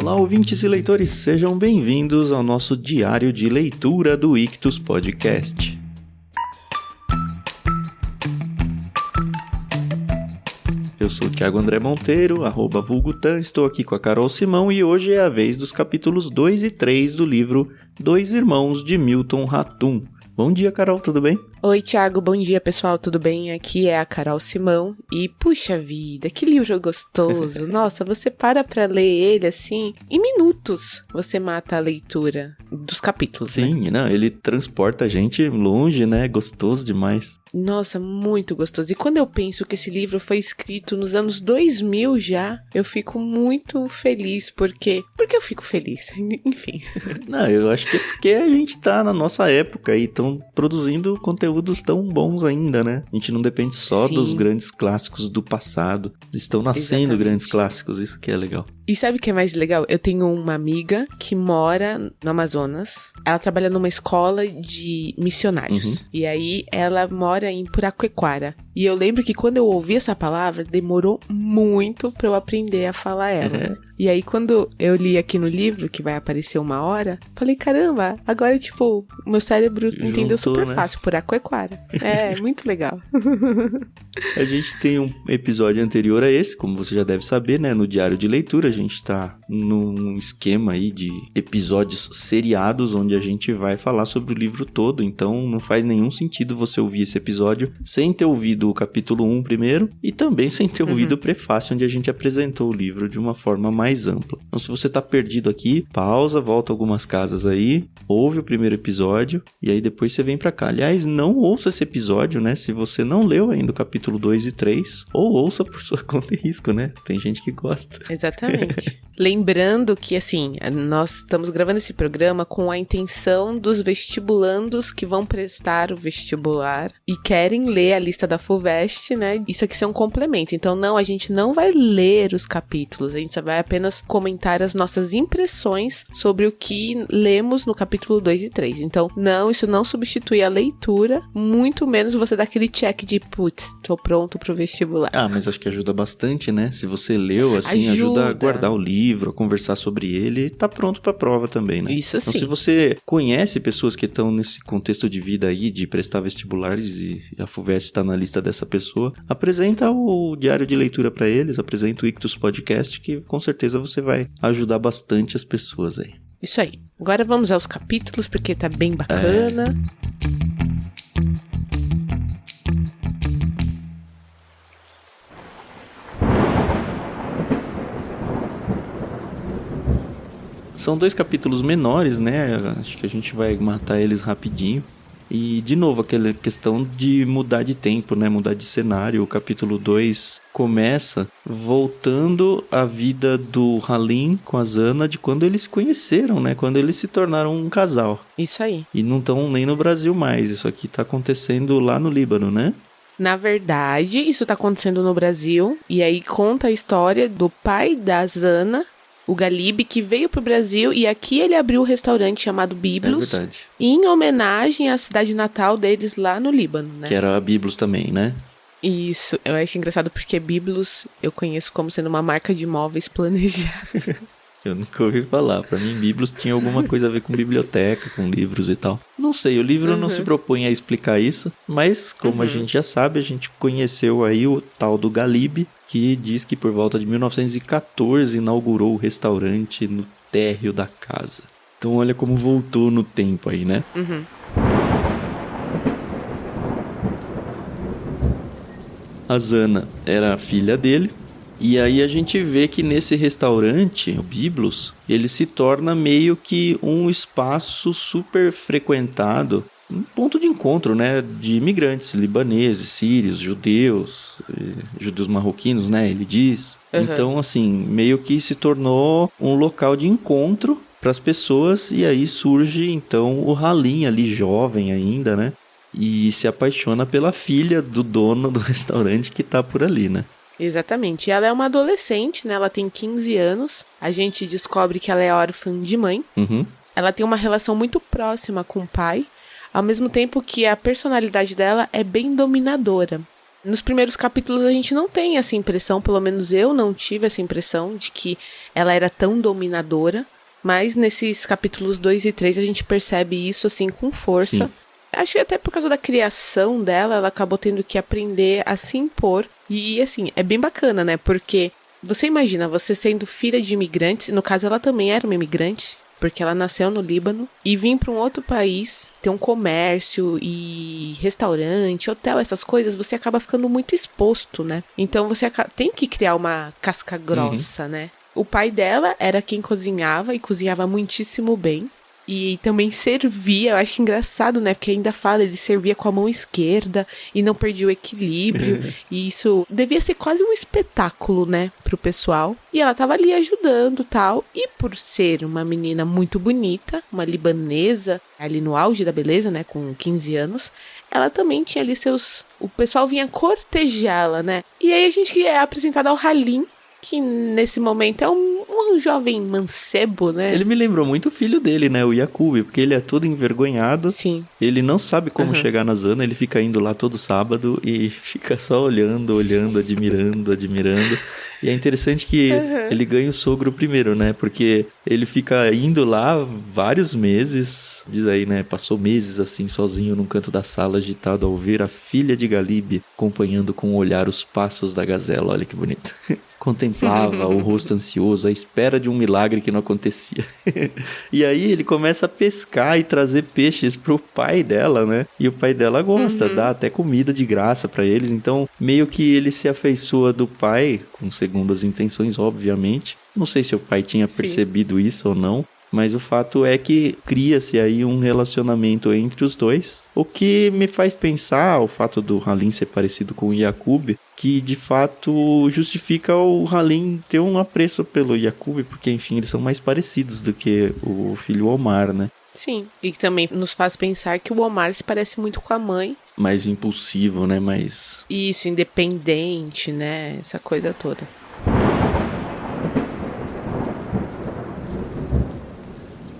Olá, ouvintes e leitores, sejam bem-vindos ao nosso diário de leitura do Ictus Podcast. Eu sou o Thiago André Monteiro, @vulgutan, estou aqui com a Carol Simão e hoje é a vez dos capítulos 2 e 3 do livro Dois Irmãos de Milton Ratum. Bom dia, Carol, tudo bem? Oi, Thiago, bom dia, pessoal, tudo bem? Aqui é a Carol Simão e, puxa vida, que livro gostoso. Nossa, você para pra ler ele, assim, em minutos você mata a leitura dos capítulos, Sim, né? Ele transporta a gente longe, né? Gostoso demais. Nossa, muito gostoso. E quando eu penso que esse livro foi escrito nos anos 2000 já, eu fico muito feliz, porque eu fico feliz, enfim. Não, eu acho que é porque a gente tá na nossa época e estão produzindo conteúdos tão bons ainda, né? A gente não depende só Sim. dos grandes clássicos do passado. Estão nascendo Exatamente. grandes clássicos, isso que é legal. E sabe o que é mais legal? Eu tenho uma amiga que mora no Amazonas. Ela trabalha numa escola de missionários. E aí ela mora em Puraquequara. E eu lembro que quando eu ouvi essa palavra, demorou muito pra eu aprender a falar ela. E aí quando eu li aqui no livro, que vai aparecer uma hora, falei, caramba, agora tipo, meu cérebro entendeu super fácil, Puraquequara. É, muito legal. A gente tem um episódio anterior a esse, como você já deve saber, né? No Diário de Leitura, a gente tá num esquema aí de episódios seriados, onde a gente vai falar sobre o livro todo. Então, não faz nenhum sentido você ouvir esse episódio sem ter ouvido o capítulo 1 primeiro e também sem ter ouvido o prefácio, onde a gente apresentou o livro de uma forma mais ampla. Então, se você tá perdido aqui, pausa, volta algumas casas aí, ouve o primeiro episódio e aí depois você vem pra cá. Aliás, não ouça esse episódio, né? Se você não leu ainda o capítulo 2 e 3, ou ouça por sua conta e risco, né? Tem gente que gosta. Exatamente. Lembrando que, assim, nós estamos gravando esse programa com a intenção dos vestibulandos que vão prestar o vestibular e querem ler a lista da FUVEST, né? Isso aqui é um complemento. Então, não, a gente não vai ler os capítulos, a gente só vai apenas comentar as nossas impressões sobre o que lemos no capítulo 2 e 3. Então, não, isso não substitui a leitura, muito menos você dar aquele check de, putz, tô pronto pro vestibular. Ah, mas acho que ajuda bastante, né? Se você leu, assim, ajuda a guardar o livro, a conversar sobre ele e tá pronto pra prova também, né? Isso sim. Então, se você conhece pessoas que estão nesse contexto de vida aí, de prestar vestibulares e a FUVEST tá na lista dessa pessoa, apresenta o diário de leitura pra eles, apresenta o Ictus Podcast, que com certeza você vai ajudar bastante as pessoas aí. Isso aí. Agora vamos aos capítulos, porque tá bem bacana. São 2 capítulos menores, né? Acho que a gente vai matar eles rapidinho. E, de novo, aquela questão de mudar de tempo, né? Mudar de cenário. O capítulo 2 começa voltando a vida do Halim com a Zana de quando eles se conheceram, né? Quando eles se tornaram um casal. Isso aí. E não estão nem no Brasil mais. Isso aqui tá acontecendo lá no Líbano, né? Na verdade, isso tá acontecendo no Brasil. E aí conta a história do pai da Zana, o Galib, que veio pro Brasil e aqui ele abriu um restaurante chamado Biblos. É verdade. Em homenagem à cidade natal deles lá no Líbano, né? Que era a Biblos também, né? Isso, eu acho engraçado porque Biblos eu conheço como sendo uma marca de móveis planejada. Eu nunca ouvi falar. Pra mim, Biblos tinha alguma coisa a ver com biblioteca, com livros e tal. Não sei, o livro não se propõe a explicar isso, mas como a gente já sabe, a gente conheceu aí o tal do Galib, que diz que por volta de 1914 inaugurou o restaurante no térreo da casa. Então olha como voltou no tempo aí, né? A Zana era a filha dele. E aí a gente vê que nesse restaurante, o Biblos, ele se torna meio que um espaço super frequentado, um ponto de encontro, né, de imigrantes libaneses, sírios, judeus marroquinos, né, ele diz. Então, assim, meio que se tornou um local de encontro para as pessoas e aí surge, então, o Halim ali, jovem ainda, né, e se apaixona pela filha do dono do restaurante que tá por ali, né. Exatamente. Ela é uma adolescente, né? Ela tem 15 anos. A gente descobre que ela é órfã de mãe. Ela tem uma relação muito próxima com o pai, ao mesmo tempo que a personalidade dela é bem dominadora. Nos primeiros capítulos a gente não tem essa impressão, pelo menos eu não tive essa impressão de que ela era tão dominadora, mas nesses capítulos 2 e 3 a gente percebe isso assim com força. Sim. Acho que até por causa da criação dela, ela acabou tendo que aprender a se impor. E assim, é bem bacana, né? Porque você imagina, você sendo filha de imigrantes, no caso ela também era uma imigrante, porque ela nasceu no Líbano, e vir para um outro país, ter um comércio e restaurante, hotel, essas coisas, você acaba ficando muito exposto, né? Então você tem que criar uma casca grossa, né? O pai dela era quem cozinhava, e cozinhava muitíssimo bem. E também servia, eu acho engraçado, né? Porque ainda fala, ele servia com a mão esquerda e não perdia o equilíbrio. E isso devia ser quase um espetáculo, né? Pro pessoal. E ela tava ali ajudando e tal. E por ser uma menina muito bonita, uma libanesa, ali no auge da beleza, né? Com 15 anos. Ela também tinha ali seus... O pessoal vinha cortejá-la, né? E aí a gente é apresentado ao Halim, que nesse momento é um jovem mancebo, né? Ele me lembrou muito o filho dele, né? O Yakub, porque ele é todo envergonhado. Sim. Ele não sabe como chegar na zona, ele fica indo lá todo sábado e fica só olhando, admirando. E é interessante que ele ganha o sogro primeiro, né? Porque ele fica indo lá vários meses, diz aí, né? Passou meses assim, sozinho num canto da sala, agitado ao ver a filha de Galib acompanhando com o olhar os passos da gazela. Olha que bonito. Contemplava o rosto ansioso, à espera de um milagre que não acontecia. E aí ele começa a pescar e trazer peixes pro pai dela, né? E o pai dela gosta, dá até comida de graça pra eles. Então, meio que ele se afeiçoa do pai, com segundas intenções, obviamente. Não sei se o pai tinha percebido isso ou não. Mas o fato é que cria-se aí um relacionamento entre os dois. O que me faz pensar, o fato do Halim ser parecido com o Yakub, que de fato justifica o Halim ter um apreço pelo Yakub, porque enfim, eles são mais parecidos do que o filho Omar, né? Sim, e também nos faz pensar que o Omar se parece muito com a mãe. Mais impulsivo, né? Mais... Isso, independente, né? Essa coisa toda.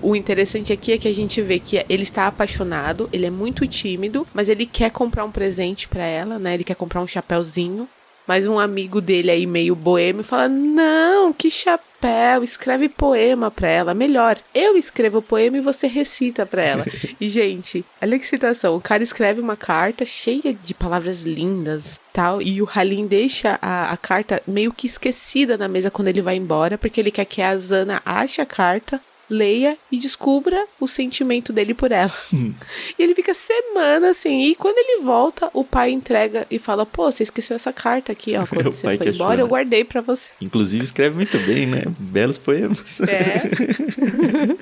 O interessante aqui é que a gente vê que ele está apaixonado, ele é muito tímido, mas ele quer comprar um presente pra ela, né? Ele quer comprar um chapéuzinho. Mas um amigo dele aí, meio boêmio, fala: não, que chapéu, escreve poema pra ela. Melhor, eu escrevo o poema e você recita pra ela. E, gente, olha que situação. O cara escreve uma carta cheia de palavras lindas, tal, e o Halim deixa a carta meio que esquecida na mesa quando ele vai embora, porque ele quer que a Zana ache a carta, leia e descubra o sentimento dele por ela. E ele fica semana assim, e quando ele volta, o pai entrega e fala: pô, você esqueceu essa carta aqui, ó, quando você foi embora, eu guardei pra você. Inclusive escreve muito bem, né? Belos poemas. É.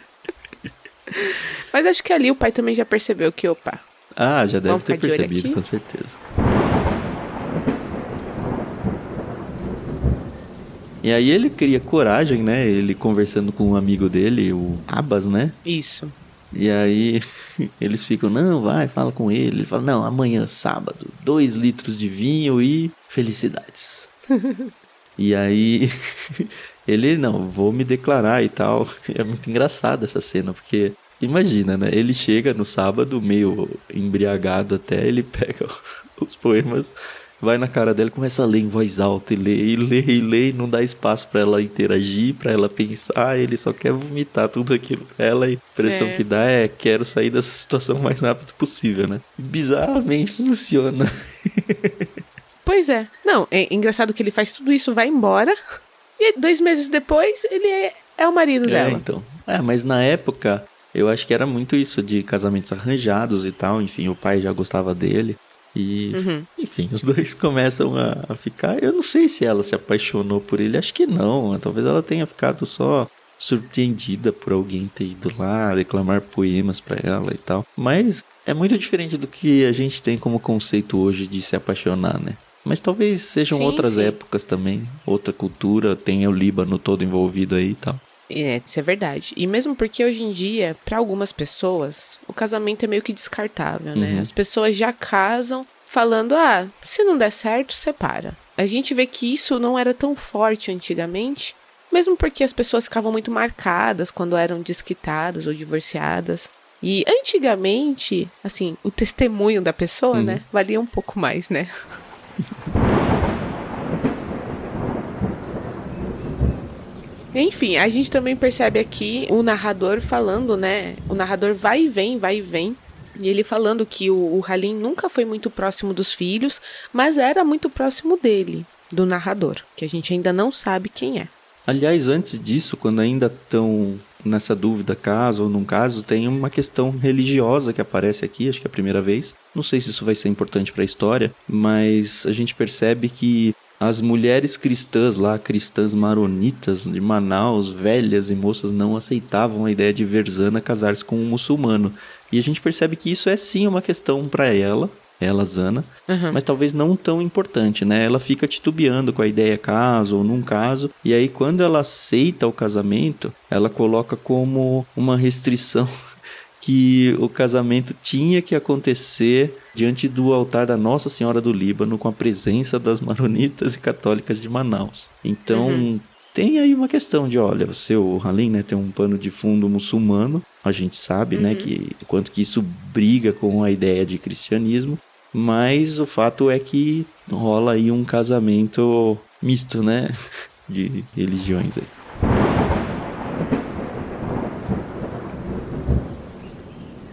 Mas acho que ali o pai também já percebeu que, opa, já deve ter percebido, com certeza. E aí ele cria coragem, né? Ele conversando com um amigo dele, o Abbas, né? Isso. E aí eles ficam: não, vai, fala com ele. Ele fala: não, amanhã, sábado, 2 litros de vinho e felicidades. E aí ele: não, vou me declarar e tal. É muito engraçada essa cena, porque imagina, né? Ele chega no sábado, meio embriagado até, ele pega os poemas, vai na cara dela e começa a ler em voz alta, e lê, não dá espaço pra ela interagir, pra ela pensar, ele só quer vomitar tudo aquilo pra ela, e a impressão que dá é: quero sair dessa situação o mais rápido possível, né? E bizarramente funciona. Pois é. Não, é engraçado que ele faz tudo isso, vai embora, e 2 meses depois ele é o marido dela. Então. Mas na época, eu acho que era muito isso de casamentos arranjados e tal, enfim, o pai já gostava dele. E, enfim, os dois começam a ficar... Eu não sei se ela se apaixonou por ele, acho que não. Talvez ela tenha ficado só surpreendida por alguém ter ido lá declamar poemas pra ela e tal. Mas é muito diferente do que a gente tem como conceito hoje de se apaixonar, né? Mas talvez sejam outras épocas também, outra cultura, tenha o Líbano todo envolvido aí e tal. Isso é verdade. E mesmo porque hoje em dia, para algumas pessoas, o casamento é meio que descartável, né? As pessoas já casam falando: se não der certo, separa. A gente vê que isso não era tão forte antigamente, mesmo porque as pessoas ficavam muito marcadas quando eram desquitadas ou divorciadas. E antigamente, assim, o testemunho da pessoa, né, valia um pouco mais, né? Enfim, a gente também percebe aqui o narrador falando, né? O narrador vai e vem. E ele falando que o Halim nunca foi muito próximo dos filhos, mas era muito próximo dele, do narrador, que a gente ainda não sabe quem é. Aliás, antes disso, quando ainda estão nessa dúvida, caso ou não caso, tem uma questão religiosa que aparece aqui, acho que é a primeira vez. Não sei se isso vai ser importante para a história, mas a gente percebe que as mulheres cristãs lá, cristãs maronitas de Manaus, velhas e moças, não aceitavam a ideia de Verzana casar-se com um muçulmano. E a gente percebe que isso é sim uma questão para ela, Zana, mas talvez não tão importante, né? Ela fica titubeando com a ideia caso ou não caso, e aí quando ela aceita o casamento, ela coloca como uma restrição que o casamento tinha que acontecer diante do altar da Nossa Senhora do Líbano, com a presença das maronitas e católicas de Manaus. Então, tem aí uma questão de, olha, o seu Halim, né, tem um pano de fundo muçulmano, a gente sabe, né, que quanto que isso briga com a ideia de cristianismo, mas o fato é que rola aí um casamento misto, né, de religiões aí.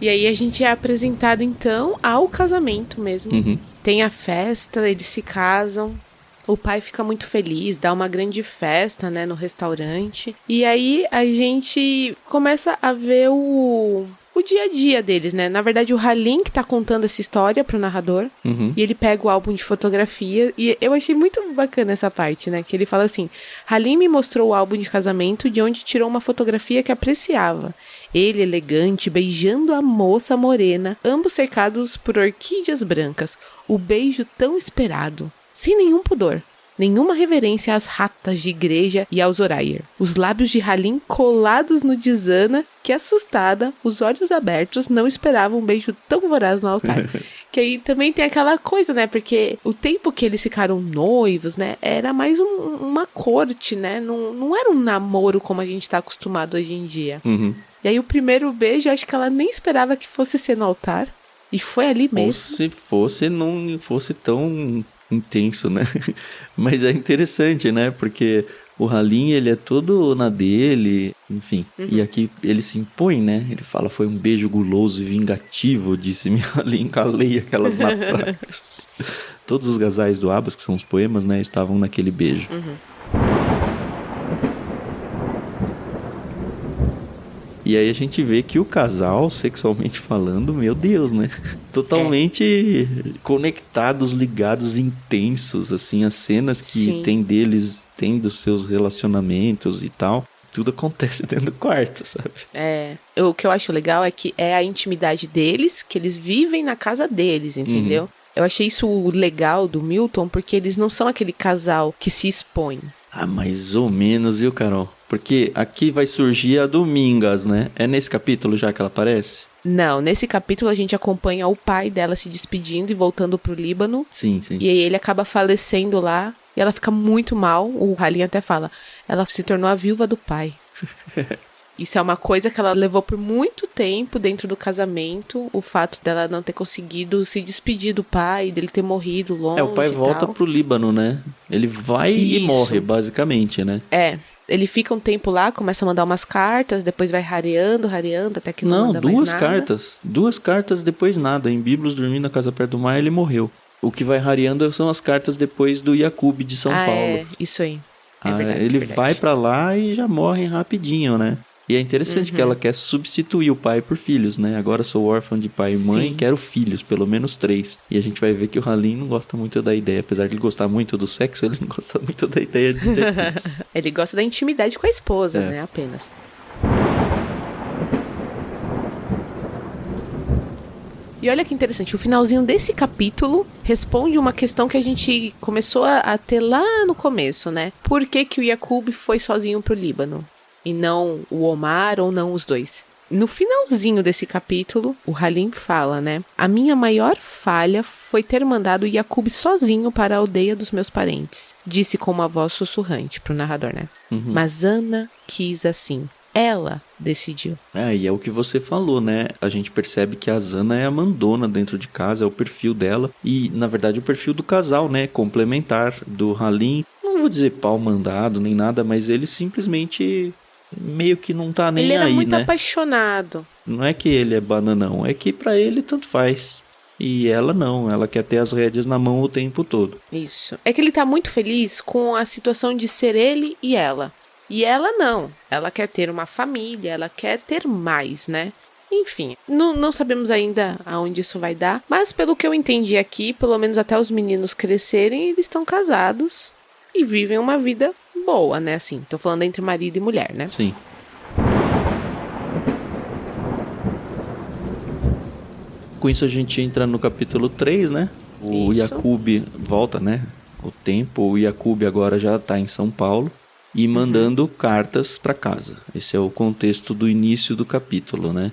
E aí a gente é apresentado, então, ao casamento mesmo. Tem a festa, eles se casam. O pai fica muito feliz, dá uma grande festa, né, no restaurante. E aí a gente começa a ver o dia a dia deles, né? Na verdade, o Halim que tá contando essa história pro narrador. E ele pega o álbum de fotografia. E eu achei muito bacana essa parte, né? Que ele fala assim: Halim me mostrou o álbum de casamento de onde tirou uma fotografia que apreciava. Ele, elegante, beijando a moça morena, ambos cercados por orquídeas brancas. O beijo tão esperado. Sem nenhum pudor, nenhuma reverência às ratas de igreja e aos Zorair. Os lábios de Halim colados no de Zana, que assustada, os olhos abertos, não esperava um beijo tão voraz no altar. Que aí também tem aquela coisa, né? Porque o tempo que eles ficaram noivos, né? Era mais uma corte, né? Não era um namoro como a gente tá acostumado hoje em dia. E aí o primeiro beijo, acho que ela nem esperava que fosse ser no altar. E foi ali mesmo. Ou se fosse, não fosse tão intenso, né? Mas é interessante, né? Porque o Halim, ele é todo na dele, enfim. E aqui ele se impõe, né? Ele fala, foi um beijo guloso e vingativo, disse-me Halim, calei aquelas matracas. Todos os casais do Abbas, que são os poemas, né? Estavam naquele beijo. E aí a gente vê que o casal, sexualmente falando, meu Deus, né? Totalmente conectados, ligados, intensos, assim, as cenas que tem deles tendo seus relacionamentos e tal, tudo acontece dentro do quarto, sabe? O que eu acho legal é que é a intimidade deles, que eles vivem na casa deles, entendeu? Eu achei isso legal do Milton, porque eles não são aquele casal que se expõe. Ah, mais ou menos, viu, Carol? Porque aqui vai surgir a Domingas, né? É nesse capítulo já que ela aparece? Não, nesse capítulo a gente acompanha o pai dela se despedindo e voltando pro Líbano. Sim. E aí ele acaba falecendo lá e ela fica muito mal. O Halim até fala, ela se tornou a viúva do pai. Isso é uma coisa que ela levou por muito tempo dentro do casamento, o fato dela não ter conseguido se despedir do pai, dele ter morrido longe. O pai volta pro Líbano, né? Ele vai e morre, basicamente, né? Ele fica um tempo lá, começa a mandar umas cartas, depois vai rareando, até que não manda mais nada. Duas cartas, depois nada. Em Biblos, dormindo na casa perto do mar, ele morreu. O que vai rareando são as cartas depois do Yakub de São Paulo. Isso aí. Verdade, ele vai pra lá e já morre rapidinho, né? E é interessante que ela quer substituir o pai por filhos, né? Agora sou órfã de pai e mãe, quero filhos, pelo menos 3. E a gente vai ver que o Halim não gosta muito da ideia. Apesar de ele gostar muito do sexo, ele não gosta muito da ideia de ter filhos. Ele gosta da intimidade com a esposa, né? Apenas. E olha que interessante, o finalzinho desse capítulo responde uma questão que a gente começou a ter lá no começo, né? Por que que o Yakub foi sozinho pro Líbano? E não o Omar ou não os dois. No finalzinho desse capítulo, o Halim fala, né? A minha maior falha foi ter mandado Yakub sozinho para a aldeia dos meus parentes. Disse com uma voz sussurrante pro narrador, né? Mas Ana quis assim. ela decidiu. E é o que você falou, né? A gente percebe que a Zana é a mandona dentro de casa, é o perfil dela. E, na verdade, o perfil do casal, né? Complementar do Halim. Não vou dizer pau mandado nem nada, mas ele simplesmente meio que não tá nem aí, né? Ele era muito apaixonado. Não é que ele é bananão, é que pra ele tanto faz. E ela não, ela quer ter as rédeas na mão o tempo todo. Isso. É que ele tá muito feliz com a situação de ser ele e ela. E ela não. Ela quer ter uma família, ela quer ter mais, né? Enfim, não sabemos ainda aonde isso vai dar. Mas pelo que eu entendi aqui, pelo menos até os meninos crescerem, eles estão casados e vivem uma vida boa, né? Assim, tô falando entre marido e mulher, né? Sim. Com isso a gente entra no capítulo 3, né? O Yakub volta, né? O tempo, o Yakub agora já tá em São Paulo e mandando cartas para casa. Esse é o contexto do início do capítulo, né?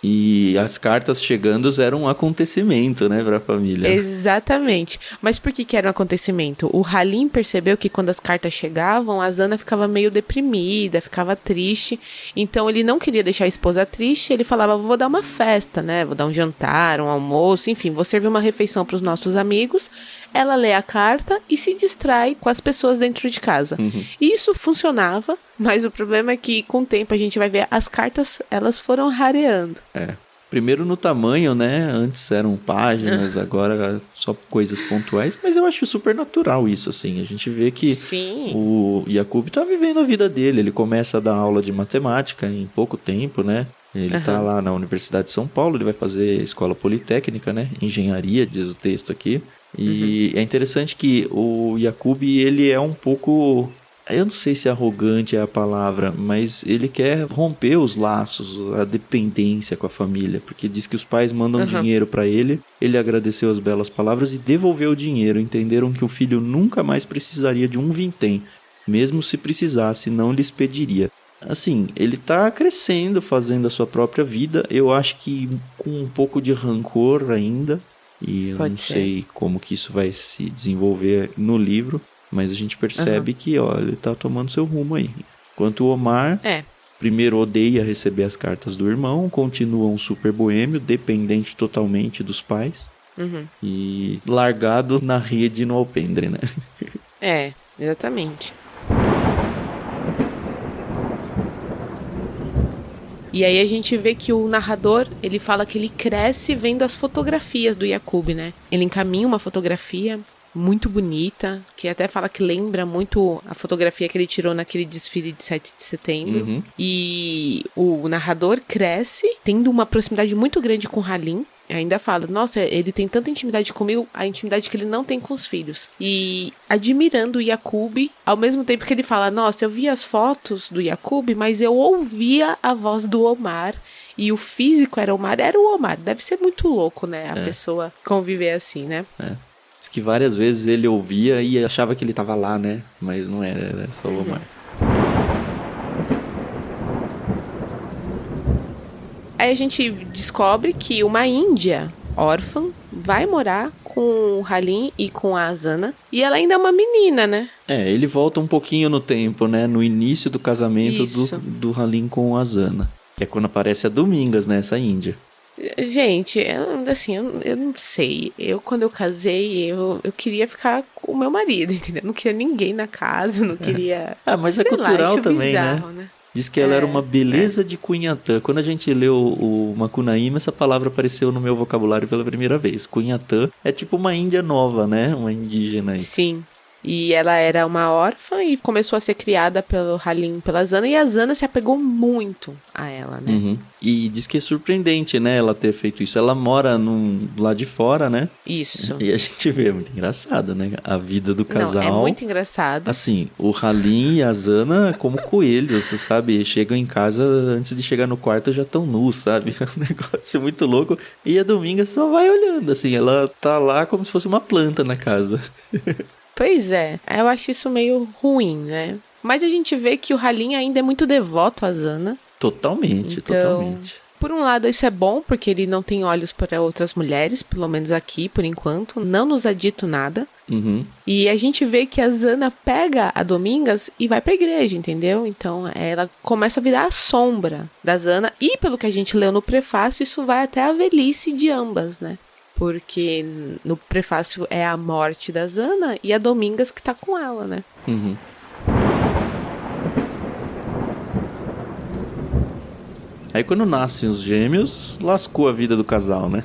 E as cartas chegando eram um acontecimento, né, pra família. Exatamente. Mas por que era um acontecimento? O Halim percebeu que quando as cartas chegavam, a Zana ficava meio deprimida, ficava triste. Então ele não queria deixar a esposa triste, ele falava, vou dar uma festa, né? Vou dar um jantar, um almoço, enfim, vou servir uma refeição para os nossos amigos. Ela lê a carta e se distrai com as pessoas dentro de casa. E isso funcionava, mas o problema é que com o tempo a gente vai ver as cartas, elas foram rareando. Primeiro no tamanho, né? Antes eram páginas, agora só coisas pontuais. Mas eu acho super natural isso, assim. A gente vê que o Yakub tá vivendo a vida dele. Ele começa a dar aula de matemática em pouco tempo, né? Ele tá lá na Universidade de São Paulo, ele vai fazer escola politécnica, né? Engenharia, diz o texto aqui. E é interessante que o Yakub, ele é um pouco... Eu não sei se arrogante é a palavra, mas ele quer romper os laços, a dependência com a família, porque diz que os pais mandam dinheiro para ele, ele agradeceu as belas palavras e devolveu o dinheiro. Entenderam que o filho nunca mais precisaria de um vintém, mesmo se precisasse, não lhes pediria. Assim, ele tá crescendo, fazendo a sua própria vida, eu acho que com um pouco de rancor ainda, e eu não sei como que isso vai se desenvolver no livro, mas a gente percebe que, ó, ele tá tomando seu rumo aí. Enquanto o Omar, primeiro odeia receber as cartas do irmão, continua um super boêmio, dependente totalmente dos pais, e largado na rede no alpendre, né? Exatamente. E aí a gente vê que o narrador, ele fala que ele cresce vendo as fotografias do Yakub, né? Ele encaminha uma fotografia muito bonita, que até fala que lembra muito a fotografia que ele tirou naquele desfile de 7 de setembro. E o narrador cresce, tendo uma proximidade muito grande com o Halim. Ainda fala, nossa, ele tem tanta intimidade comigo, a intimidade que ele não tem com os filhos. E admirando o Yakub, ao mesmo tempo que ele fala, nossa, eu via as fotos do Yakub, mas eu ouvia a voz do Omar. E o físico era o Omar. Deve ser muito louco, né? A pessoa conviver assim, né? Diz que várias vezes ele ouvia e achava que ele tava lá, né? Mas não era só o Omar. Aí a gente descobre que uma índia órfã vai morar com o Halim e com a Zana. E ela ainda é uma menina, né? Ele volta um pouquinho no tempo, né? No início do casamento do Halim com a Zana. Que é quando aparece a Domingas, né? Essa índia. Gente, assim, eu não sei. Quando eu casei, eu queria ficar com o meu marido, entendeu? Não queria ninguém na casa, não queria... mas é cultural também, bizarro, né? Diz que ela era uma beleza de Cunhatã. Quando a gente leu o Macunaíma, essa palavra apareceu no meu vocabulário pela primeira vez. Cunhatã é tipo uma índia nova, né? Uma indígena aí. Sim. E ela era uma órfã e começou a ser criada pelo Halim, pela Zana, e a Zana se apegou muito a ela, né? E diz que é surpreendente, né, ela ter feito isso. Ela mora lá de fora, né? Isso. E a gente vê, é muito engraçado, né? A vida do casal. Não, é muito engraçado. Assim, o Halim e a Zana como coelhos, você sabe? Chegam em casa, antes de chegar no quarto já estão nus, sabe? É um negócio muito louco. E a Dominga só vai olhando, assim. Ela tá lá como se fosse uma planta na casa. Pois é, eu acho isso meio ruim, né? Mas a gente vê que o Halim ainda é muito devoto a Zana. Totalmente. Por um lado, isso é bom, porque ele não tem olhos para outras mulheres, pelo menos aqui, por enquanto. Não nos é dito nada. Uhum. E a gente vê que a Zana pega a Domingas e vai pra igreja, entendeu? Então, ela começa a virar a sombra da Zana. E, pelo que a gente leu no prefácio, isso vai até a velhice de ambas, né? Porque no prefácio é a morte da Zana e a Domingas que tá com ela, né? Uhum. Aí quando nascem os gêmeos, lascou a vida do casal, né?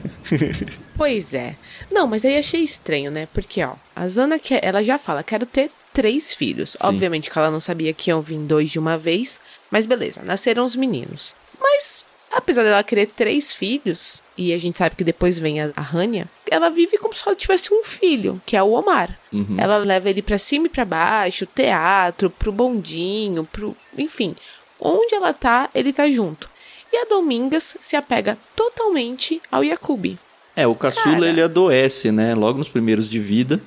Pois é. Não, mas aí achei estranho, né? Porque, ó, a Zana, ela já fala, quero ter 3 filhos. Sim. Obviamente que ela não sabia que iam vir 2 de uma vez, mas beleza, nasceram os meninos. Mas, apesar dela querer 3 filhos, e a gente sabe que depois vem a Rania, ela vive como se ela tivesse um filho, que é o Omar. Uhum. Ela leva ele pra cima e pra baixo, teatro, pro bondinho, enfim, onde ela tá, ele tá junto. E a Domingas se apega totalmente ao Yacoub. O caçula, ele adoece, né? Logo nos primeiros de vida.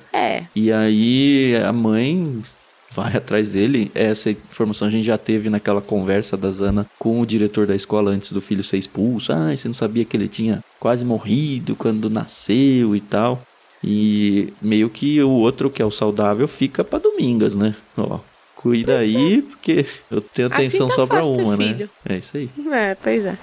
E aí a mãe vai atrás dele. Essa informação a gente já teve naquela conversa da Zana com o diretor da escola antes do filho ser expulso. Você não sabia que ele tinha quase morrido quando nasceu e tal. E meio que o outro, que é o saudável, fica pra Domingas, né? Cuida aí, porque eu tenho atenção assim tá só pra fácil ter uma, né? filho. É isso aí. Pois é.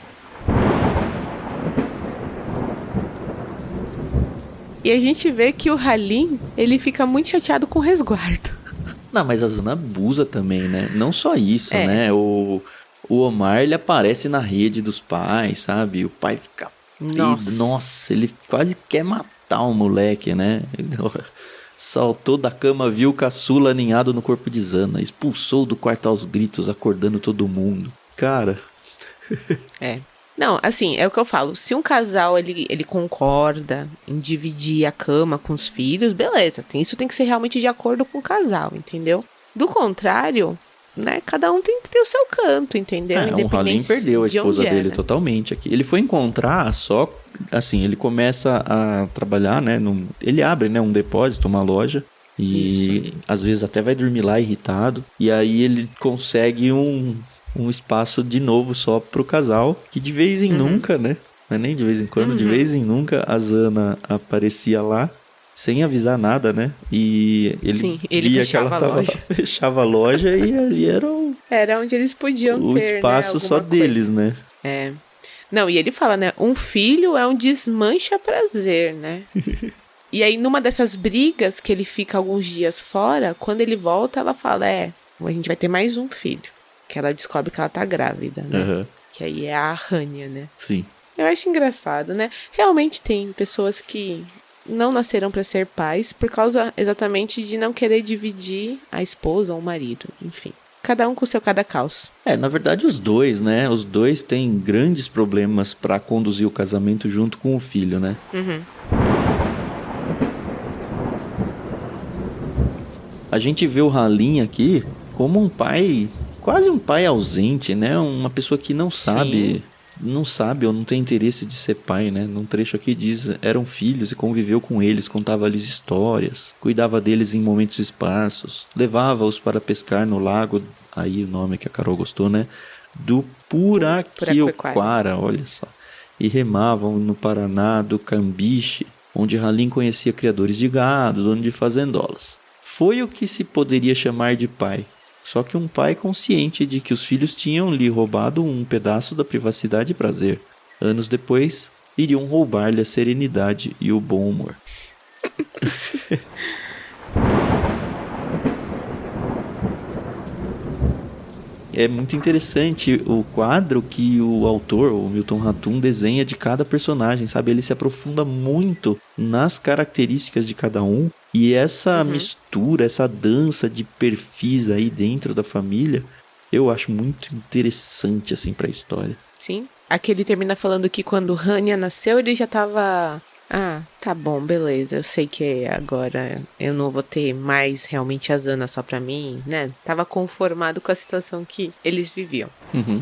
E a gente vê que o Halim, ele fica muito chateado com o resguardo. Não, mas a Zana abusa também, né? Não só isso, né? O Omar, ele aparece na rede dos pais, sabe? O pai fica... Nossa, ele quase quer matar o moleque, né? Ele saltou da cama, viu o caçula aninhado no corpo de Zana, expulsou do quarto aos gritos, acordando todo mundo. Cara... Não, assim, é o que eu falo. Se um casal, ele concorda em dividir a cama com os filhos, beleza. Isso tem que ser realmente de acordo com o casal, entendeu? Do contrário, né? Cada um tem que ter o seu canto, entendeu? O Halim perdeu a esposa dele né? totalmente aqui. Ele foi encontrar só... Assim, ele começa a trabalhar, né? Ele abre, né, um depósito, uma loja. E às vezes até vai dormir lá irritado. E aí ele consegue um espaço de novo só pro casal, que de vez em nunca, né? Não é nem de vez em quando, de vez em nunca a Zana aparecia lá, sem avisar nada, né? E ele via que ela tava lá, fechava a loja e ali era onde eles podiam o ter, espaço, né, só deles, né? Não, e ele fala, né? Um filho é um desmancha-prazer, né? E aí, numa dessas brigas que ele fica alguns dias fora, quando ele volta, ela fala, a gente vai ter mais um filho. Que ela descobre que ela tá grávida, né? Uhum. Que aí é a Rania, né? Sim. Eu acho engraçado, né? Realmente tem pessoas que não nasceram pra ser pais por causa exatamente de não querer dividir a esposa ou o marido, enfim. Cada um com o seu cada caos. Na verdade os dois, né? Os dois têm grandes problemas pra conduzir o casamento junto com o filho, né? Uhum. A gente vê o Halim aqui como um pai... Quase um pai ausente, né? Uma pessoa que não sabe ou não tem interesse de ser pai, né? Num trecho aqui diz, eram filhos e conviveu com eles, contava-lhes histórias, cuidava deles em momentos esparsos, levava-os para pescar no lago, aí o nome que a Carol gostou, né? Do Puraquequara, olha só. E remavam no Paraná do Cambiche, onde Halim conhecia criadores de gado, dono de fazendolas. Foi o que se poderia chamar de pai. Só que um pai consciente de que os filhos tinham lhe roubado um pedaço da privacidade e prazer. Anos depois, iriam roubar-lhe a serenidade e o bom humor. É muito interessante o quadro que o autor, o Milton Ratum, desenha de cada personagem, sabe? Ele se aprofunda muito nas características de cada um. E essa mistura, essa dança de perfis aí dentro da família, eu acho muito interessante, assim, pra história. Sim. Aqui ele termina falando que quando Rania nasceu, ele já tava... tá bom, beleza. Eu sei que agora eu não vou ter mais realmente a Zana só pra mim, né? Tava conformado com a situação que eles viviam. Uhum.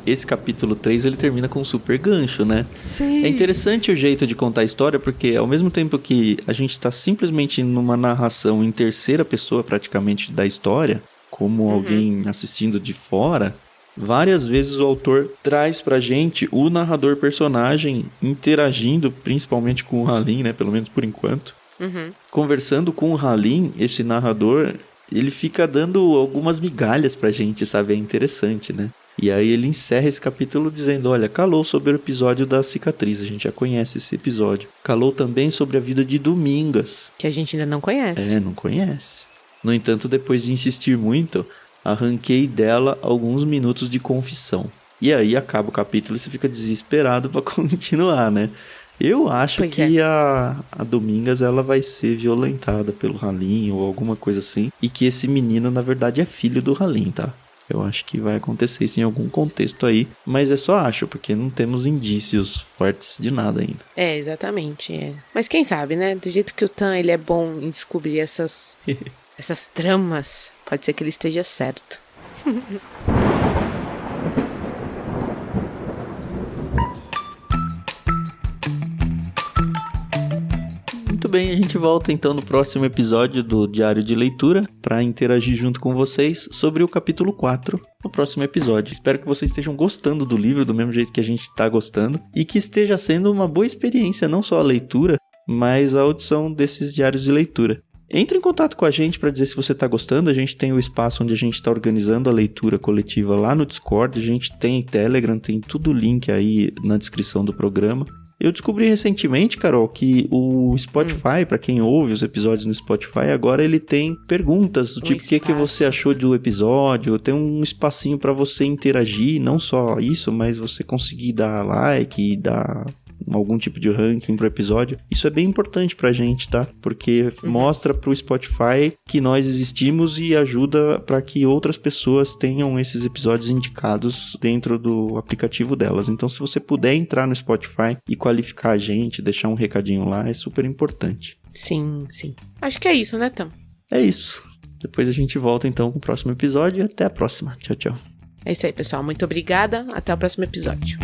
Esse capítulo 3, ele termina com um super gancho, né? Sim. É interessante o jeito de contar a história, porque ao mesmo tempo que a gente tá simplesmente numa narração em terceira pessoa, praticamente, da história, como alguém assistindo de fora, várias vezes o autor traz pra gente o narrador personagem interagindo, principalmente com o Halim, né? Pelo menos por enquanto. Conversando com o Halim, esse narrador, ele fica dando algumas migalhas pra gente, sabe? É interessante, né? E aí ele encerra esse capítulo dizendo, olha, calou sobre o episódio da cicatriz, a gente já conhece esse episódio. Calou também sobre a vida de Domingas. Que a gente ainda não conhece. Não conhece. No entanto, depois de insistir muito, arranquei dela alguns minutos de confissão. E aí acaba o capítulo e você fica desesperado pra continuar, né? Eu acho que a Domingas ela vai ser violentada pelo Halim ou alguma coisa assim. E que esse menino, na verdade, é filho do Halim, tá? Eu acho que vai acontecer isso em algum contexto aí, mas só acho, porque não temos indícios fortes de nada ainda. Exatamente. Mas quem sabe, né? Do jeito que o Tan, ele é bom em descobrir essas tramas, pode ser que ele esteja certo. Muito bem, a gente volta então no próximo episódio do Diário de Leitura para interagir junto com vocês sobre o capítulo 4 no próximo episódio. Espero que vocês estejam gostando do livro do mesmo jeito que a gente está gostando e que esteja sendo uma boa experiência, não só a leitura, mas a audição desses diários de leitura. Entre em contato com a gente para dizer se você está gostando. A gente tem o espaço onde a gente está organizando a leitura coletiva lá no Discord. A gente tem Telegram, tem tudo o link aí na descrição do programa. Eu descobri recentemente, Carol, que o Spotify, para quem ouve os episódios no Spotify, agora ele tem perguntas, do tipo, o que você achou do episódio? Tem um espacinho para você interagir, não só isso, mas você conseguir dar like e dar algum tipo de ranking pro episódio. Isso é bem importante pra gente, tá? Porque mostra pro Spotify que nós existimos e ajuda para que outras pessoas tenham esses episódios indicados dentro do aplicativo delas. Então, se você puder entrar no Spotify e qualificar a gente, deixar um recadinho lá, é super importante. Sim. Acho que é isso, né, Tam? É isso. Depois a gente volta, então, com o próximo episódio e até a próxima. Tchau, tchau. É isso aí, pessoal. Muito obrigada. Até o próximo episódio.